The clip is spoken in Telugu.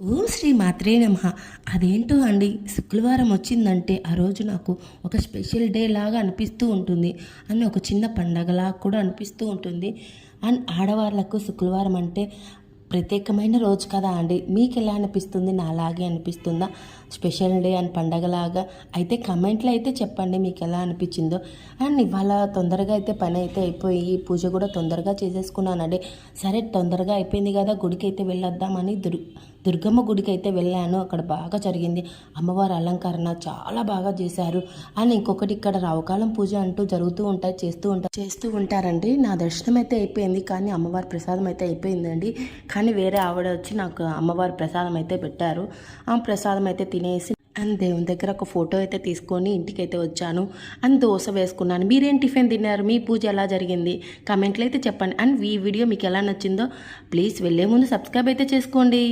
ఓం శ్రీ మాత్రే నమః. అదేంటో అండి, శుక్రవారం వచ్చిందంటే ఆ రోజు నాకు ఒక స్పెషల్ డే లాగా అనిపిస్తూ ఉంటుంది. అని ఒక చిన్న పండగలాగా కూడా అనిపిస్తూ ఉంటుంది. అండ్ ఆడవాళ్ళకు శుక్రవారం అంటే ప్రత్యేకమైన రోజు కదా అండి. మీకు ఎలా అనిపిస్తుంది? నాలాగే అనిపిస్తుందా? స్పెషల్ డే అని పండగలాగా అయితే కమెంట్లో అయితే చెప్పండి మీకు ఎలా అనిపించిందో. అండ్ ఇవాళ తొందరగా అయితే పని అయితే అయిపోయి పూజ కూడా తొందరగా చేసేసుకున్నానండి. సరే తొందరగా అయిపోయింది కదా, గుడికి అయితే వెళ్ళొద్దామని దుర్గమ్మ గుడికి అయితే వెళ్ళాను. అక్కడ బాగా జరిగింది. అమ్మవారి అలంకరణ చాలా బాగా చేశారు. అండ్ ఇంకొకటి, ఇక్కడ రావుకాలం పూజ అంటూ జరుగుతూ ఉంటాయి, చేస్తూ ఉంటారండి. నా దర్శనం అయితే అయిపోయింది, కానీ అమ్మవారి ప్రసాదం అయితే అయిపోయిందండి. కానీ వేరే ఆవిడ వచ్చి నాకు అమ్మవారి ప్రసాదం అయితే పెట్టారు. ఆ ప్రసాదం అయితే తినేసి అండ్ దేవుని దగ్గర ఒక ఫోటో అయితే తీసుకొని ఇంటికైతే వచ్చాను. అండ్ దోశ వేసుకున్నాను. మీరేం టిఫిన్ తిన్నారు? మీ పూజ ఎలా జరిగింది? కామెంట్లో అయితే చెప్పండి. అండ్ ఈ వీడియో మీకు ఎలా నచ్చిందో ప్లీజ్ వెళ్ళే ముందు సబ్స్క్రైబ్ అయితే చేసుకోండి.